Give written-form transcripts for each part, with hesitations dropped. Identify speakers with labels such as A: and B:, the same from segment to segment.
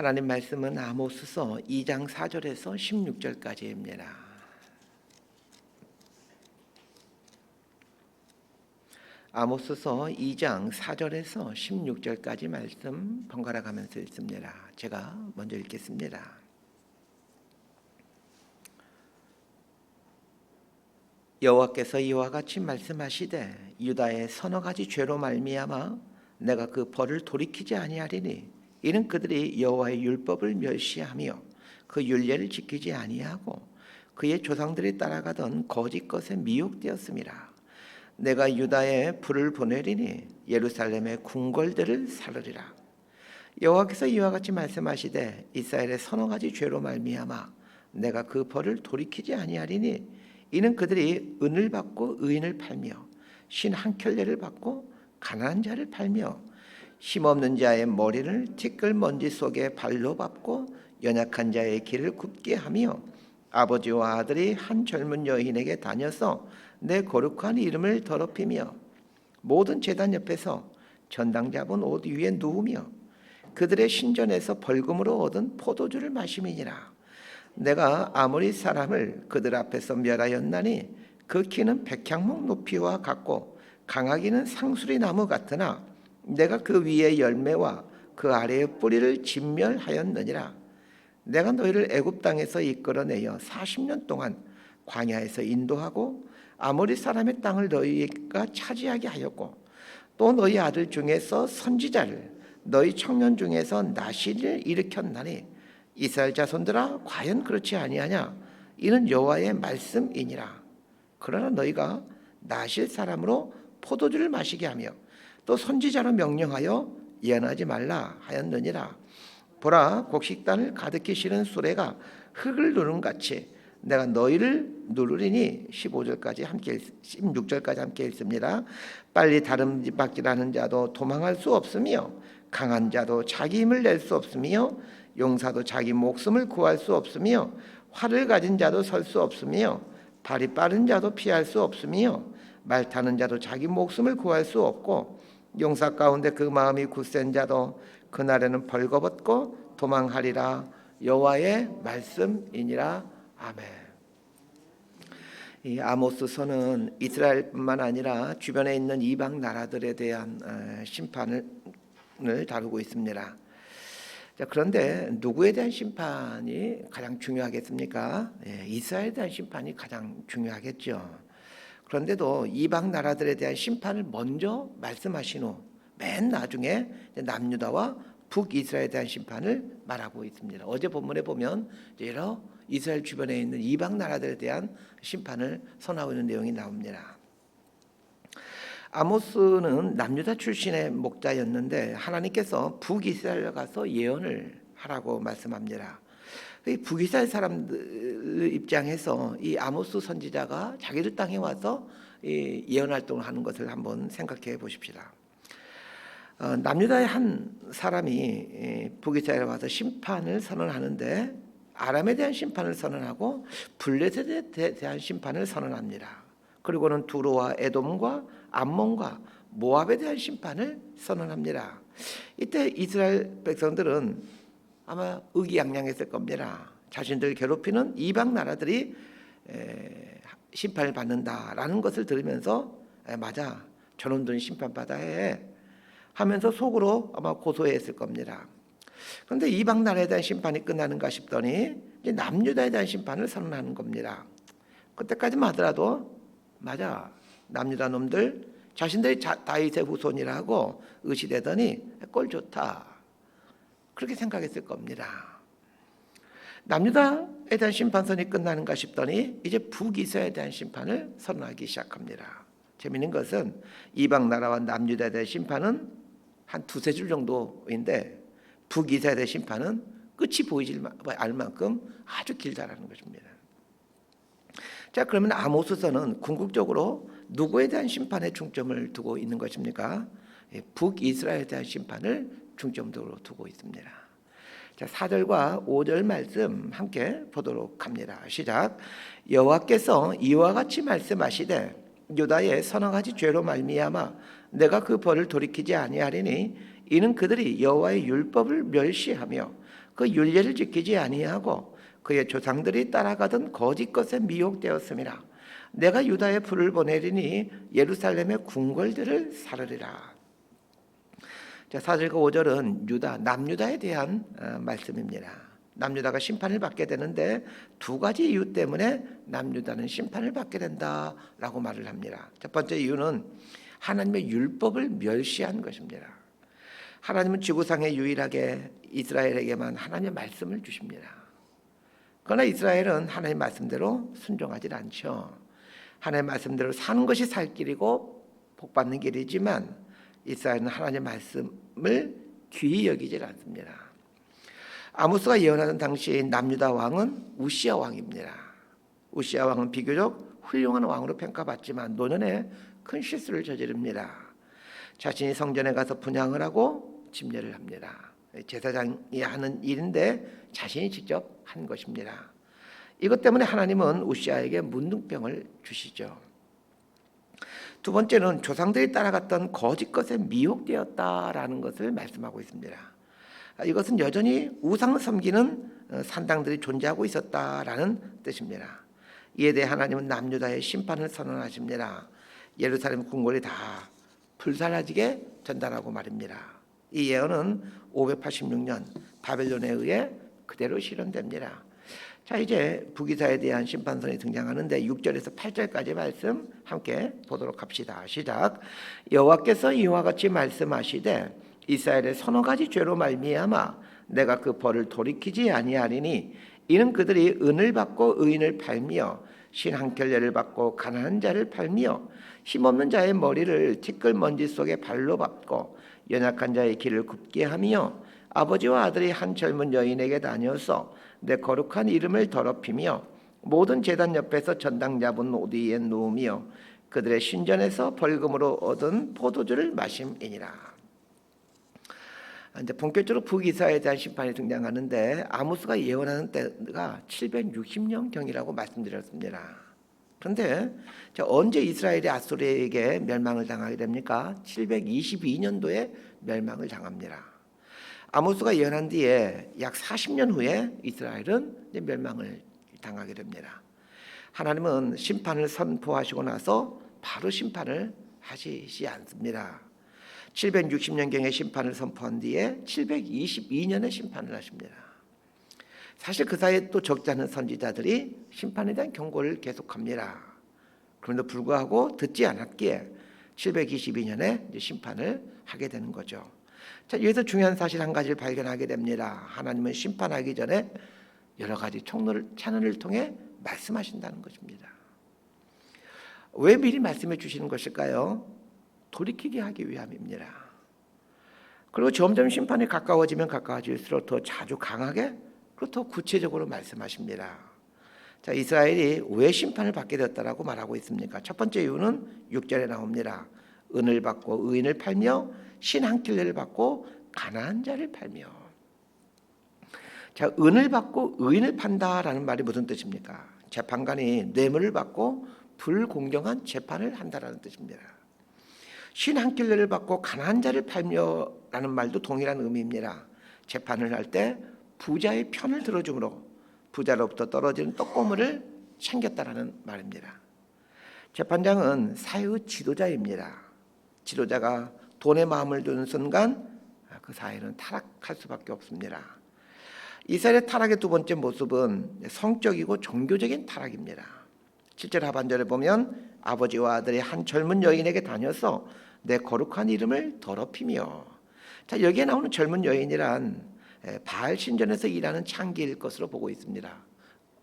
A: 하나님 말씀은 아모스서 2장 4절에서 16절까지입니다. 아모스서 2장 4절에서 16절까지 말씀 번갈아 가면서 읽습니다. 제가 먼저 읽겠습니다. 여호와께서 이와 같이 말씀하시되 유다의 서너 가지 죄로 말미암아 내가 그 벌을 돌이키지 아니하리니 이는 그들이 여호와의 율법을 멸시하며 그 율례를 지키지 아니하고 그의 조상들이 따라가던 거짓 것에 미혹되었음이라. 내가 유다에 불을 보내리니 예루살렘의 궁궐들을 살르리라. 여호와께서 이와 같이 말씀하시되 이스라엘의 서너 가지 죄로 말미암아 내가 그 벌을 돌이키지 아니하리니 이는 그들이 은을 받고 의인을 팔며 신 한 켤레를 받고 가난한 자를 팔며 힘없는 자의 머리를 티끌 먼지 속에 발로 밟고 연약한 자의 길을 굽게 하며 아버지와 아들이 한 젊은 여인에게 다녀서 내 거룩한 이름을 더럽히며 모든 제단 옆에서 전당 잡은 옷 위에 누우며 그들의 신전에서 벌금으로 얻은 포도주를 마심이니라. 내가 아모리 사람을 그들 앞에서 멸하였나니 그 키는 백향목 높이와 같고 강하기는 상수리 나무 같으나 내가 그 위의 열매와 그 아래의 뿌리를 진멸하였느니라. 내가 너희를 애굽 땅에서 이끌어내어 40년 동안 광야에서 인도하고 아모리 사람의 땅을 너희가 차지하게 하였고 또 너희 아들 중에서 선지자를 너희 청년 중에서 나시를 일으켰나니 이스라엘 자손들아 과연 그렇지 아니하냐? 이는 여호와의 말씀이니라. 그러나 너희가 나실 사람으로 포도주를 마시게 하며 또 선지자로 명령하여 예언하지 말라 하였느니라. 보라, 곡식단을 가득히 실은 수레가 흙을 누른 같이 내가 너희를 누르리니 16절까지 함께 읽습니다. 빨리 다름질박질하는 자도 도망할 수 없으며 강한 자도 자기 힘을 낼 수 없으며 용사도 자기 목숨을 구할 수 없으며 활을 가진 자도 설 수 없으며 발이 빠른 자도 피할 수 없으며 말 타는 자도 자기 목숨을 구할 수 없고 용사 가운데 그 마음이 굳센 자도 그날에는 벌거벗고 도망하리라. 여호와의 말씀이니라. 아멘. 이 아모스서는 이스라엘뿐만 아니라 주변에 있는 이방 나라들에 대한 심판을 다루고 있습니다. 자, 그런데 누구에 대한 심판이 가장 중요하겠습니까? 이스라엘에 대한 심판이 가장 중요하겠죠. 그런데도 이방 나라들에 대한 심판을 먼저 말씀하신 후 맨 나중에 남유다와 북이스라엘에 대한 심판을 말하고 있습니다. 어제 본문에 보면 여러 이스라엘 주변에 있는 이방 나라들에 대한 심판을 선하고 있는 내용이 나옵니다. 아모스는 남유다 출신의 목자였는데 하나님께서 북이스라엘에 가서 예언을 하라고 말씀합니다. 북이스라엘 사람들 입장에서 이 아모스 선지자가 자기들 땅에 와서 이 예언 활동을 하는 것을 한번 생각해 보십시다. 남유다의 한 사람이 북이스라엘에 와서 심판을 선언하는데 아람에 대한 심판을 선언하고 블레셋에 대한 심판을 선언합니다. 그리고는 두로와 에돔과 암몬과 모압에 대한 심판을 선언합니다. 이때 이스라엘 백성들은 아마 의기양양했을 겁니다. 자신들 괴롭히는 이방 나라들이 심판을 받는다라는 것을 들으면서 맞아, 저놈들은 심판받아야 해 하면서 속으로 아마 고소했을 겁니다. 그런데 이방 나라에 대한 심판이 끝나는가 싶더니 이제 남유다에 대한 심판을 선언하는 겁니다. 그때까지만 하더라도 맞아, 남유다 놈들 자신들이 다윗의 후손이라고 의시되더니 꼴 좋다 그렇게 생각했을 겁니다. 남유다에 대한 심판선이 끝나는가 싶더니 이제 북이스라엘에 대한 심판을 선언하기 시작합니다. 재미있는 것은 이방 나라와 남유다에 대한 심판은 한 두세 줄 정도인데 북이스라엘에 대한 심판은 끝이 보이지 않을 만큼 아주 길다라는 것입니다. 자, 그러면 아모스서는 궁극적으로 누구에 대한 심판에 중점을 두고 있는 것입니까? 북이스라엘에 대한 심판을 중점적으로 두고 있습니다. 자, 4절과 5절 말씀 함께 보도록 합니다. 시작. 여호와께서 이와 같이 말씀하시되 유다의 서너 가지 죄로 말미암아 내가 그 벌을 돌이키지 아니하리니 이는 그들이 여호와의 율법을 멸시하며 그 율례를 지키지 아니하고 그의 조상들이 따라가던 거짓 것에 미혹되었음이라. 내가 유다에 불을 보내리니 예루살렘의 궁궐들을 사르리라. 자, 4절과 5절은 남유다에 대한 말씀입니다. 남유다가 심판을 받게 되는데 두 가지 이유 때문에 남유다는 심판을 받게 된다라고 말을 합니다. 첫 번째 이유는 하나님의 율법을 멸시한 것입니다. 하나님은 지구상에 유일하게 이스라엘에게만 하나님의 말씀을 주십니다. 그러나 이스라엘은 하나님의 말씀대로 순종하지 않죠. 하나님의 말씀대로 사는 것이 살 길이고 복받는 길이지만 이스라엘은 하나님의 말씀을 귀히 여기지 않습니다. 아모스가 예언하는 당시 남유다 왕은 우시야 왕입니다. 우시야 왕은 비교적 훌륭한 왕으로 평가받지만 노년에 큰 실수를 저지릅니다. 자신이 성전에 가서 분향을 하고 침례를 합니다. 제사장이 하는 일인데 자신이 직접 한 것입니다. 이것 때문에 하나님은 우시야에게 문둥병을 주시죠. 두 번째는 조상들이 따라갔던 거짓 것에 미혹되었다라는 것을 말씀하고 있습니다. 이것은 여전히 우상을 섬기는 산당들이 존재하고 있었다라는 뜻입니다. 이에 대해 하나님은 남유다의 심판을 선언하십니다. 예루살렘 궁궐이 다 불사라지게 된다라고 말입니다. 이 예언은 586년 바벨론에 의해 그대로 실현됩니다. 자, 이제 북이스라엘에 대한 심판선이 등장하는데 6절에서 8절까지 말씀 함께 보도록 합시다. 시작. 여호와께서 이와 같이 말씀하시되 이스라엘의 서너 가지 죄로 말미암아 내가 그 벌을 돌이키지 아니하리니 이는 그들이 은을 받고 의인을 팔며 신 한 켤레를 받고 가난한 자를 팔며 힘없는 자의 머리를 티끌 먼지 속에 발로 밟고 연약한 자의 길을 굽게 하며 아버지와 아들이 한 젊은 여인에게 다녀서 내 거룩한 이름을 더럽히며 모든 제단 옆에서 전당 잡은 옷 위에 누우며 그들의 신전에서 벌금으로 얻은 포도주를 마심이니라. 이제 본격적으로 북이스라엘에 대한 심판이 등장하는데 아모스가 예언하는 때가 760년경이라고 말씀드렸습니다. 그런데 언제 이스라엘이 아수르에게 멸망을 당하게 됩니까? 722년도에 멸망을 당합니다. 아모스가 예언한 뒤에 약 40년 후에 이스라엘은 멸망을 당하게 됩니다. 하나님은 심판을 선포하시고 나서 바로 심판을 하시지 않습니다. 760년경에 심판을 선포한 뒤에 722년에 심판을 하십니다. 사실 그 사이에 또 적지 않은 선지자들이 심판에 대한 경고를 계속합니다. 그런데 불구하고 듣지 않았기에 722년에 심판을 하게 되는 거죠. 자, 여기서 중요한 사실 한 가지를 발견하게 됩니다. 하나님은 심판하기 전에 여러 가지 찬원을 통해 말씀하신다는 것입니다. 왜 미리 말씀해 주시는 것일까요? 돌이키게 하기 위함입니다. 그리고 점점 심판이 가까워지면 가까워질수록 더 자주 강하게 그리고 더 구체적으로 말씀하십니다. 자, 이스라엘이 왜 심판을 받게 되었다라고 말하고 있습니까? 첫 번째 이유는 6절에 나옵니다. 은을 받고 의인을 팔며 신 한 켤레를 받고 가난한 자를 팔며. 자, 은을 받고 의인을 판다라는 말이 무슨 뜻입니까? 재판관이 뇌물을 받고 불공정한 재판을 한다라는 뜻입니다. 신 한 켤레를 받고 가난한 자를 팔며라는 말도 동일한 의미입니다. 재판을 할 때 부자의 편을 들어줌으로 부자로부터 떨어지는 떡고물을 챙겼다라는 말입니다. 재판장은 사회의 지도자입니다. 지도자가 돈의 마음을 두는 순간 그 사회는 타락할 수밖에 없습니다. 이스라엘의 타락의 두 번째 모습은 성적이고 종교적인 타락입니다. 7절 하반절에 보면 아버지와 아들이 한 젊은 여인에게 다녀서 내 거룩한 이름을 더럽히며. 자, 여기에 나오는 젊은 여인이란 바알 신전에서 일하는 창기일 것으로 보고 있습니다.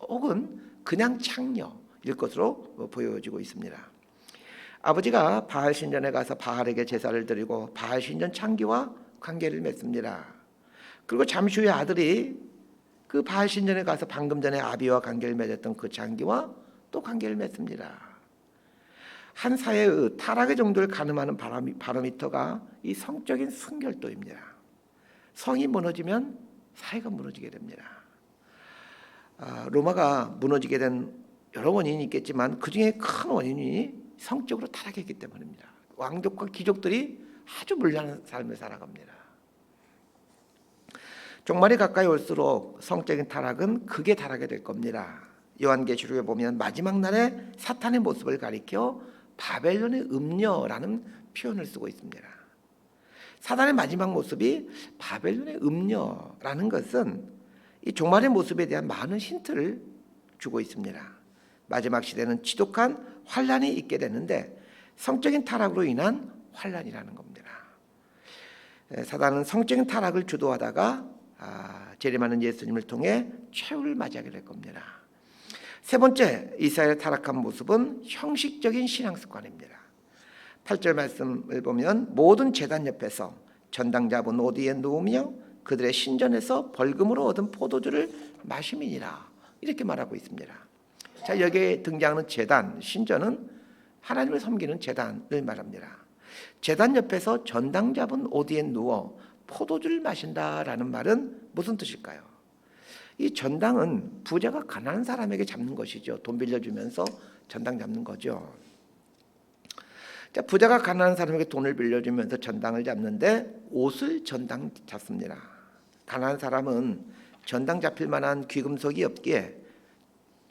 A: 혹은 그냥 창녀일 것으로 보여지고 있습니다. 아버지가 바알 신전에 가서 바알에게 제사를 드리고 바알 신전 창기와 관계를 맺습니다. 그리고 잠시 후에 아들이 그 바알 신전에 가서 방금 전에 아비와 관계를 맺었던 그 창기와 또 관계를 맺습니다. 한 사회의 타락의 정도를 가늠하는 바로미터가 이 성적인 순결도입니다. 성이 무너지면 사회가 무너지게 됩니다. 로마가 무너지게 된 여러 원인이 있겠지만 그 중에 큰 원인이 성적으로 타락했기 때문입니다. 왕족과 귀족들이 아주 불량한 삶을 살아갑니다. 종말이 가까이 올수록 성적인 타락은 극에 달하게 될 겁니다. 요한계시록에 보면 마지막 날에 사탄의 모습을 가리켜 바벨론의 음녀라는 표현을 쓰고 있습니다. 사탄의 마지막 모습이 바벨론의 음녀라는 것은 이 종말의 모습에 대한 많은 힌트를 주고 있습니다. 마지막 시대는 지독한 환란이 있게 되는데 성적인 타락으로 인한 환란이라는 겁니다. 사단은 성적인 타락을 주도하다가 재림하는 예수님을 통해 최후를 맞이하게 될 겁니다. 세 번째, 이스라엘의 타락한 모습은 형식적인 신앙 습관입니다. 8절 말씀을 보면 모든 제단 옆에서 전당 잡은 오디에 누우며 그들의 신전에서 벌금으로 얻은 포도주를 마심이니라, 이렇게 말하고 있습니다. 자, 여기에 등장하는 제단, 신전은 하나님을 섬기는 제단을 말합니다. 제단 옆에서 전당 잡은 오디에 누워 포도주를 마신다라는 말은 무슨 뜻일까요? 이 전당은 부자가 가난한 사람에게 잡는 것이죠. 돈 빌려주면서 전당 잡는 거죠. 자, 부자가 가난한 사람에게 돈을 빌려주면서 전당을 잡는데 옷을 전당 잡습니다. 가난한 사람은 전당 잡힐 만한 귀금속이 없기에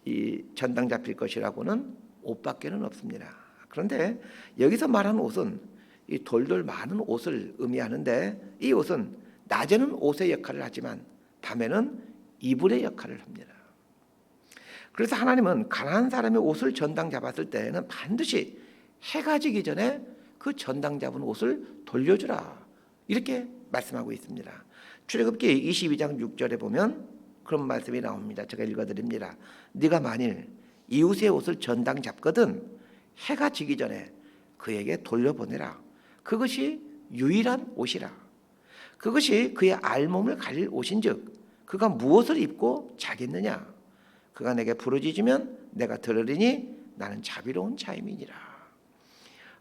A: 이 전당 잡힐 것이라고는 옷밖에는 없습니다. 그런데 여기서 말하는 옷은 이 돌돌 많은 옷을 의미하는데 이 옷은 낮에는 옷의 역할을 하지만 밤에는 이불의 역할을 합니다. 그래서 하나님은 가난한 사람의 옷을 전당 잡았을 때에는 반드시 해가 지기 전에 그 전당 잡은 옷을 돌려주라, 이렇게 말씀하고 있습니다. 출애굽기 22장 6절에 보면 그런 말씀이 나옵니다. 제가 읽어드립니다. 네가 만일 이웃의 옷을 전당 잡거든 해가 지기 전에 그에게 돌려보내라. 그것이 유일한 옷이라. 그것이 그의 알몸을 가릴 옷인즉 그가 무엇을 입고 자겠느냐. 그가 내게 부르짖으면 내가 들으리니 나는 자비로운 자임이니라.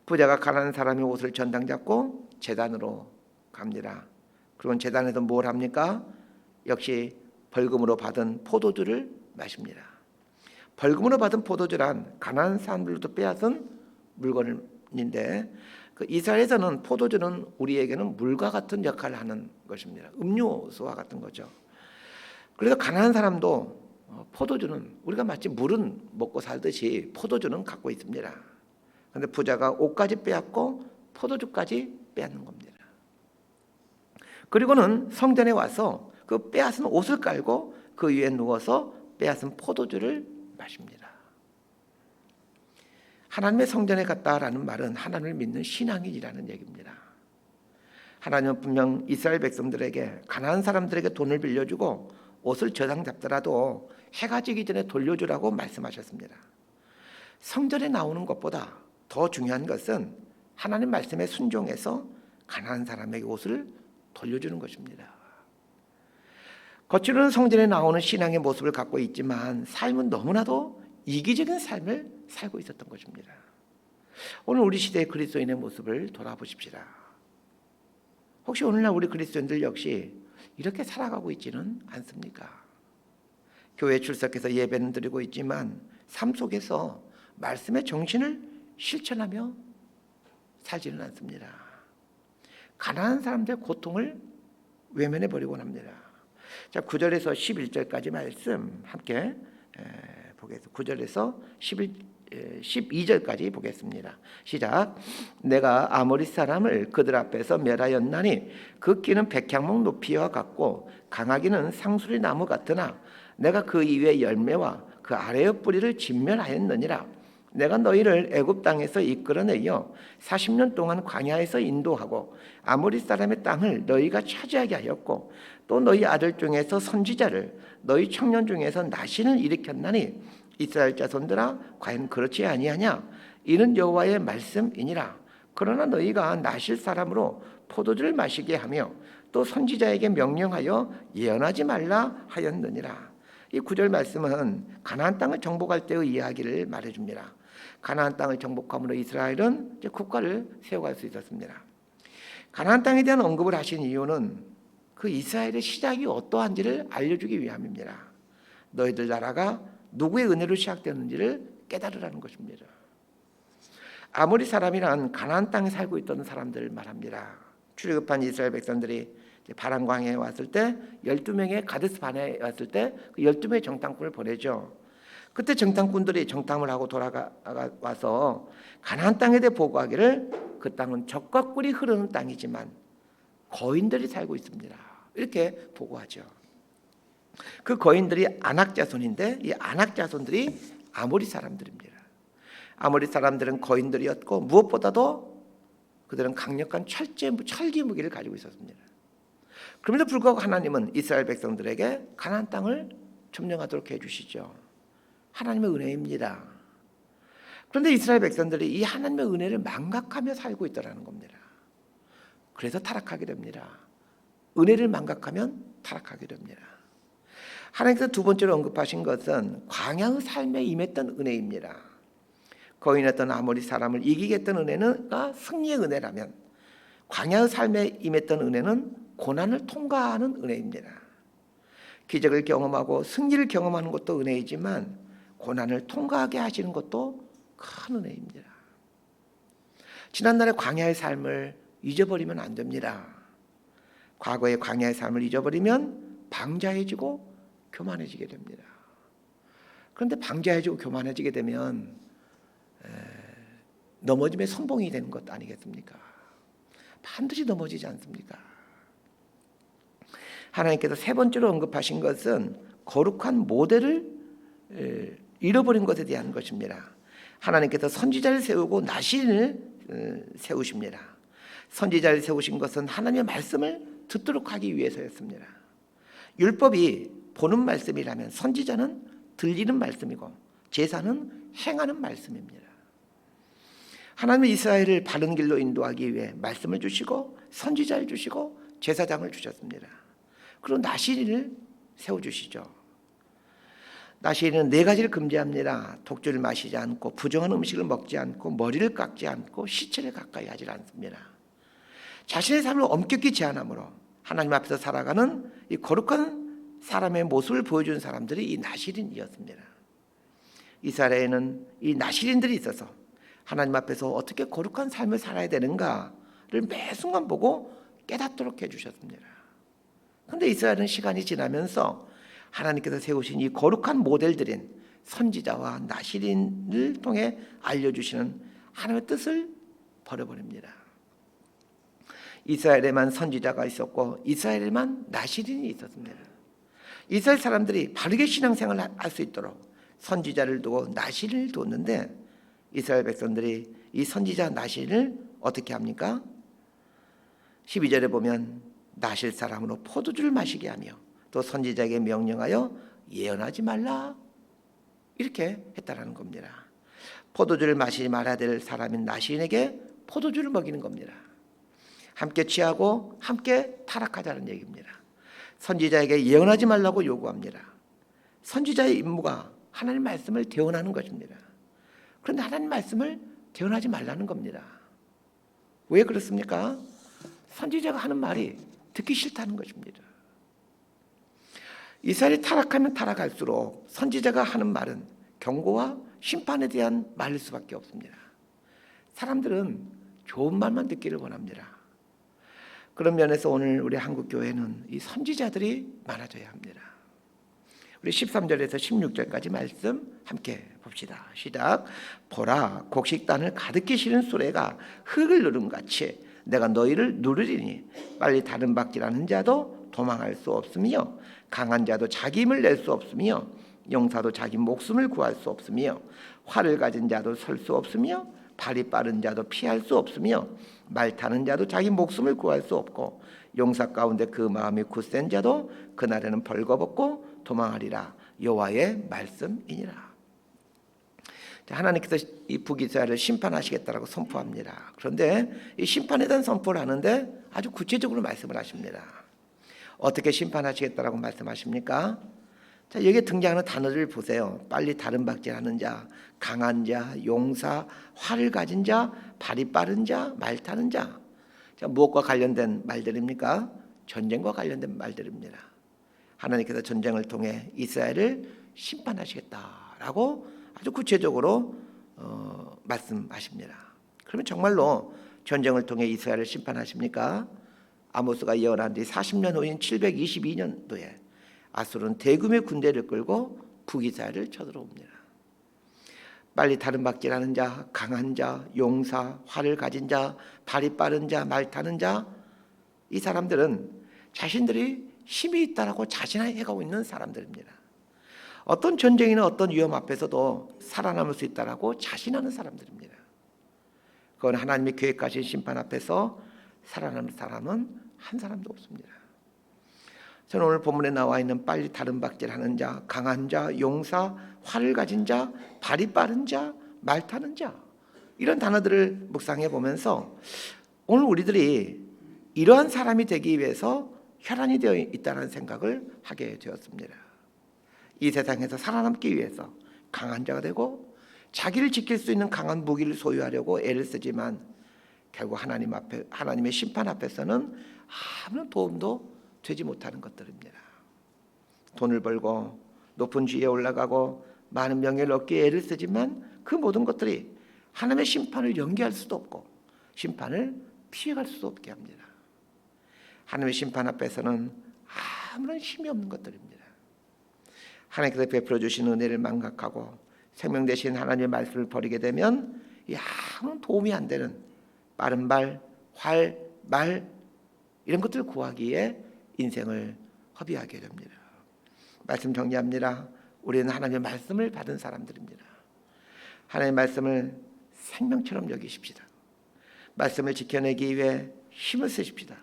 A: 부자가 가난한 사람의 옷을 전당 잡고 제단으로 갑니다. 그리고 제단에서 뭘 합니까? 역시 벌금으로 받은 포도주를 마십니다. 벌금으로 받은 포도주란 가난한 사람들로부터 빼앗은 물건인데 그 이스라엘에서는 포도주는 우리에게는 물과 같은 역할을 하는 것입니다. 음료수와 같은 거죠. 그래서 가난한 사람도 포도주는 우리가 마치 물은 먹고 살듯이 포도주는 갖고 있습니다. 그런데 부자가 옷까지 빼앗고 포도주까지 빼앗는 겁니다. 그리고는 성전에 와서 그 빼앗은 옷을 깔고 그 위에 누워서 빼앗은 포도주를 마십니다. 하나님의 성전에 갔다라는 말은 하나님을 믿는 신앙인이라는 얘기입니다. 하나님은 분명 이스라엘 백성들에게 가난한 사람들에게 돈을 빌려주고 옷을 저당 잡더라도 해가 지기 전에 돌려주라고 말씀하셨습니다. 성전에 나오는 것보다 더 중요한 것은 하나님 말씀에 순종해서 가난한 사람에게 옷을 돌려주는 것입니다. 겉으로는 성전에 나오는 신앙의 모습을 갖고 있지만 삶은 너무나도 이기적인 삶을 살고 있었던 것입니다. 오늘 우리 시대의 그리스도인의 모습을 돌아보십시다. 혹시 오늘날 우리 그리스도인들 역시 이렇게 살아가고 있지는 않습니까? 교회에 출석해서 예배는 드리고 있지만 삶 속에서 말씀의 정신을 실천하며 살지는 않습니다. 가난한 사람들의 고통을 외면해 버리곤 합니다. 자, 9절에서 11절까지 말씀 함께 보겠습니다. 9절에서 12절까지 보겠습니다. 시작. 내가 아모리 사람을 그들 앞에서 멸하였나니 그 끼는 백향목 높이와 같고 강하기는 상수리 나무 같으나 내가 그 이외의 열매와 그 아래의 뿌리를 진멸하였느니라. 내가 너희를 애굽 땅에서 이끌어내어 40년 동안 광야에서 인도하고 아모리 사람의 땅을 너희가 차지하게 하였고 또 너희 아들 중에서 선지자를 너희 청년 중에서 나신을 일으켰나니 이스라엘 자손들아 과연 그렇지 아니하냐? 이는 여호와의 말씀이니라. 그러나 너희가 나실 사람으로 포도주를 마시게 하며 또 선지자에게 명령하여 예언하지 말라 하였느니라. 이 9절 말씀은 가나안 땅을 정복할 때의 이야기를 말해줍니다. 가나안 땅을 정복함으로 이스라엘은 이제 국가를 세워갈 수 있었습니다. 가나안 땅에 대한 언급을 하신 이유는 그 이스라엘의 시작이 어떠한지를 알려주기 위함입니다. 너희들 나라가 누구의 은혜로 시작되는지를 깨달으라는 것입니다. 아모리 사람이란 가나안 땅에 살고 있던 사람들을 말합니다. 출애굽한 이스라엘 백성들이 바란 광야에 왔을 때 12명의 가데스 바네아에 왔을 때 그 12명의 정탐꾼을 보내죠. 그때 정탐꾼들이 정탐을 하고 돌아와서 가나안 땅에 대해 보고하기를 그 땅은 젖과 꿀이 흐르는 땅이지만 거인들이 살고 있습니다. 이렇게 보고하죠. 그 거인들이 아낙 자손인데 이 아낙 자손들이 아모리 사람들입니다. 아모리 사람들은 거인들이었고 무엇보다도 그들은 강력한 철기 무기를 가지고 있었습니다. 그럼에도 불구하고 하나님은 이스라엘 백성들에게 가나안 땅을 점령하도록 해주시죠. 하나님의 은혜입니다. 그런데 이스라엘 백성들이 이 하나님의 은혜를 망각하며 살고 있다는 겁니다. 그래서 타락하게 됩니다. 은혜를 망각하면 타락하게 됩니다. 하나님께서 두 번째로 언급하신 것은 광야의 삶에 임했던 은혜입니다. 거인했던 아모리 사람을 이기겠던 은혜가 승리의 은혜라면 광야의 삶에 임했던 은혜는 고난을 통과하는 은혜입니다. 기적을 경험하고 승리를 경험하는 것도 은혜이지만 고난을 통과하게 하시는 것도 큰 은혜입니다. 지난날의 광야의 삶을 잊어버리면 안 됩니다. 과거의 광야의 삶을 잊어버리면 방자해지고 교만해지게 됩니다. 그런데 방자해지고 교만해지게 되면 넘어짐의 선봉이 되는 것 아니겠습니까? 반드시 넘어지지 않습니까? 하나님께서 세 번째로 언급하신 것은 거룩한 모델을 잃어버린 것에 대한 것입니다. 하나님께서 선지자를 세우고 나신을 세우십니다. 선지자를 세우신 것은 하나님의 말씀을 듣도록 하기 위해서였습니다. 율법이 보는 말씀이라면 선지자는 들리는 말씀이고 제사는 행하는 말씀입니다. 하나님은 이스라엘을 바른 길로 인도하기 위해 말씀을 주시고 선지자를 주시고 제사장을 주셨습니다. 그리고 나시린을 세워주시죠. 나시린은 4가지를 금지합니다. 독주를 마시지 않고 부정한 음식을 먹지 않고 머리를 깎지 않고 시체를 가까이 하지 않습니다. 자신의 삶을 엄격히 제한함으로 하나님 앞에서 살아가는 이 거룩한 사람의 모습을 보여준 사람들이 이 나시린이었습니다. 이스라엘에는 이 나시린들이 있어서 하나님 앞에서 어떻게 거룩한 삶을 살아야 되는가를 매 순간 보고 깨닫도록 해주셨습니다. 그런데 이스라엘은 시간이 지나면서 하나님께서 세우신 이 거룩한 모델들인 선지자와 나시린을 통해 알려주시는 하나님의 뜻을 버려버립니다. 이스라엘에만 선지자가 있었고 이스라엘에만 나시린이 있었습니다. 이스라엘 사람들이 바르게 신앙생활을 할 수 있도록 선지자를 두고 나시린을 뒀는데 이스라엘 백성들이 이 선지자 나시린을 어떻게 합니까? 12절에 보면 나실 사람으로 포도주를 마시게 하며 또 선지자에게 명령하여 예언하지 말라 이렇게 했다라는 겁니다. 포도주를 마시지 말아야 될 사람인 나시린에게 포도주를 먹이는 겁니다. 함께 취하고 함께 타락하자는 얘기입니다. 선지자에게 예언하지 말라고 요구합니다. 선지자의 임무가 하나님 말씀을 대언하는 것입니다. 그런데 하나님 말씀을 대언하지 말라는 겁니다. 왜 그렇습니까? 선지자가 하는 말이 듣기 싫다는 것입니다. 이스라엘이 타락하면 타락할수록 선지자가 하는 말은 경고와 심판에 대한 말일 수밖에 없습니다. 사람들은 좋은 말만 듣기를 원합니다. 그런 면에서 오늘 우리 한국 교회는 이 선지자들이 많아져야 합니다. 우리 13절에서 16절까지 말씀 함께 봅시다. 시작. 보라, 곡식단을 가득히 실은 수레가 흙을 누름같이 내가 너희를 누르리니 빨리 다른 박질하는 자도 도망할 수 없으며 강한 자도 자기 힘을 낼 수 없으며 용사도 자기 목숨을 구할 수 없으며 활을 가진 자도 설 수 없으며 발이 빠른 자도 피할 수 없으며 말 타는 자도 자기 목숨을 구할 수 없고 용사 가운데 그 마음이 굳센 자도 그날에는 벌거벗고 도망하리라. 여호와의 말씀이니라. 하나님께서 이 북이스라엘을 심판하시겠다라고 선포합니다. 그런데 이 심판에 대한 선포를 하는데 아주 구체적으로 말씀을 하십니다. 어떻게 심판하시겠다라고 말씀하십니까? 자, 여기에 등장하는 단어를 보세요. 빨리 다른 박질하는 자, 강한 자, 용사, 활을 가진 자, 발이 빠른 자, 말 타는 자. 자, 무엇과 관련된 말들입니까? 전쟁과 관련된 말들입니다. 하나님께서 전쟁을 통해 이스라엘을 심판하시겠다라고 아주 구체적으로 말씀하십니다. 그러면 정말로 전쟁을 통해 이스라엘을 심판하십니까? 아모스가 예언한 뒤 40년 후인 722년도에 아수르는 대규모의 군대를 끌고 북이스라엘을 쳐들어옵니다. 빨리 다름박질하는 자, 강한 자, 용사, 활을 가진 자, 발이 빠른 자, 말 타는 자, 이 사람들은 자신들이 힘이 있다라고 자신해가고 있는 사람들입니다. 어떤 전쟁이나 어떤 위험 앞에서도 살아남을 수 있다라고 자신하는 사람들입니다. 그건 하나님의 계획하신 심판 앞에서 살아남을 사람은 한 사람도 없습니다. 저는 오늘 본문에 나와 있는 빨리 다름박질하는 자, 강한 자, 용사, 활을 가진 자, 발이 빠른 자, 말 타는 자, 이런 단어들을 묵상해 보면서 오늘 우리들이 이러한 사람이 되기 위해서 혈안이 되어 있다는 생각을 하게 되었습니다. 이 세상에서 살아남기 위해서 강한 자가 되고 자기를 지킬 수 있는 강한 무기를 소유하려고 애를 쓰지만 결국 하나님의 심판 앞에서는 아무런 도움도 되지 못하는 것들입니다. 돈을 벌고 높은 지위에 올라가고 많은 명예를 얻기에 애를 쓰지만 그 모든 것들이 하나님의 심판을 연기할 수도 없고 심판을 피해갈 수도 없게 합니다. 하나님의 심판 앞에서는 아무런 힘이 없는 것들입니다. 하나님께서 베풀어 주신 은혜를 망각하고 생명 되신 하나님의 말씀을 버리게 되면 아무런 도움이 안 되는 빠른 발, 활, 말 이런 것들을 구하기에 인생을 허비하게 됩니다. 말씀 정리합니다. 우리는 하나님의 말씀을 받은 사람들입니다. 하나님의 말씀을 생명처럼 여기십시다. 말씀을 지켜내기 위해 힘을 쓰십시다.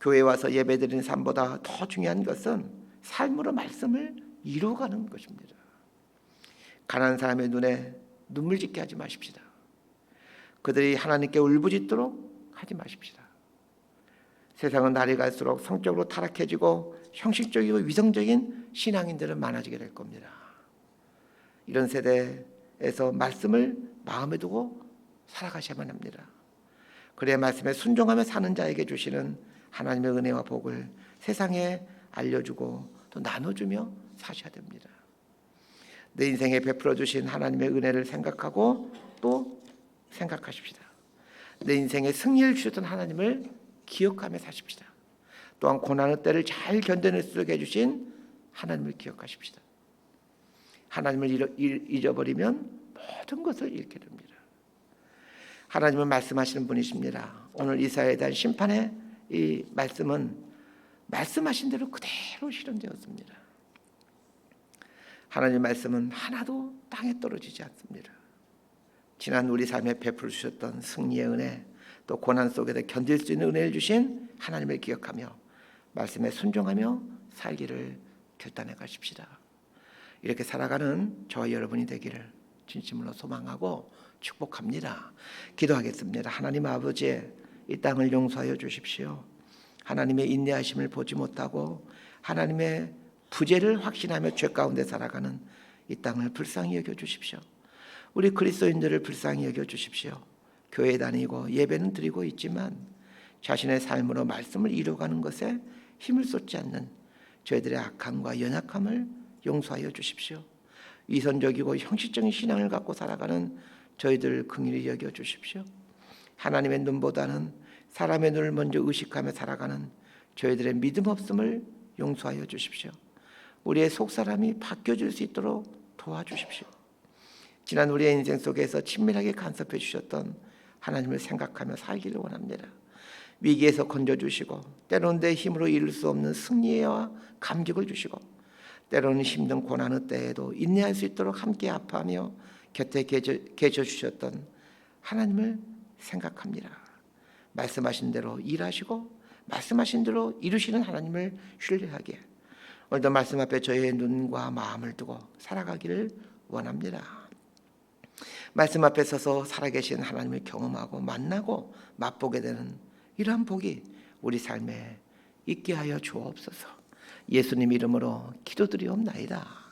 A: 교회에 와서 예배드리는 삶보다 더 중요한 것은 삶으로 말씀을 이루어가는 것입니다. 가난한 사람의 눈에 눈물 짓게 하지 마십시다. 그들이 하나님께 울부짖도록 하지 마십시다. 세상은 날이 갈수록 성적으로 타락해지고 형식적이고 위성적인 신앙인들은 많아지게 될 겁니다. 이런 세대에서 말씀을 마음에 두고 살아가셔야만 합니다. 그래야 말씀에 순종하며 사는 자에게 주시는 하나님의 은혜와 복을 세상에 알려주고 또 나눠주며 사셔야 됩니다. 내 인생에 베풀어 주신 하나님의 은혜를 생각하고 또 생각하십시다. 내 인생에 승리를 주셨던 하나님을 기억하며 사십시다. 또한 고난의 때를 잘 견뎌낼 수 있게 해주신 하나님을 기억하십시다. 하나님을 잊어버리면 모든 것을 잃게 됩니다. 하나님은 말씀하시는 분이십니다. 오늘 이사야에 대한 심판의 이 말씀은 말씀하신 대로 그대로 실현되었습니다. 하나님의 말씀은 하나도 땅에 떨어지지 않습니다. 지난 우리 삶에 베풀어 주셨던 승리의 은혜, 또 고난 속에서 견딜 수 있는 은혜를 주신 하나님을 기억하며 말씀에 순종하며 살기를 결단해 가십시다. 이렇게 살아가는 저와 여러분이 되기를 진심으로 소망하고 축복합니다. 기도하겠습니다. 하나님 아버지, 이 땅을 용서하여 주십시오. 하나님의 인내하심을 보지 못하고 하나님의 부재를 확신하며 죄 가운데 살아가는 이 땅을 불쌍히 여겨 주십시오. 우리 그리스도인들을 불쌍히 여겨 주십시오. 교회 다니고 예배는 드리고 있지만 자신의 삶으로 말씀을 이루어가는 것에 힘을 쏟지 않는 저희들의 악함과 연약함을 용서하여 주십시오. 위선적이고 형식적인 신앙을 갖고 살아가는 저희들을 긍휼히 여겨 주십시오. 하나님의 눈보다는 사람의 눈을 먼저 의식하며 살아가는 저희들의 믿음 없음을 용서하여 주십시오. 우리의 속사람이 바뀌어질 수 있도록 도와주십시오. 지난 우리의 인생 속에서 친밀하게 간섭해 주셨던 하나님을 생각하며 살기를 원합니다. 위기에서 건져주시고 때로는 내 힘으로 이룰 수 없는 승리와 감격을 주시고 때로는 힘든 고난의 때에도 인내할 수 있도록 함께 아파하며 곁에 계셔 주셨던 하나님을 생각합니다. 말씀하신 대로 일하시고 말씀하신 대로 이루시는 하나님을 신뢰하게 오늘도 말씀 앞에 저희의 눈과 마음을 두고 살아가기를 원합니다. 말씀 앞에 서서 살아계신 하나님을 경험하고 만나고 맛보게 되는 이러한 복이 우리 삶에 있게 하여 주옵소서. 예수님 이름으로 기도드리옵나이다.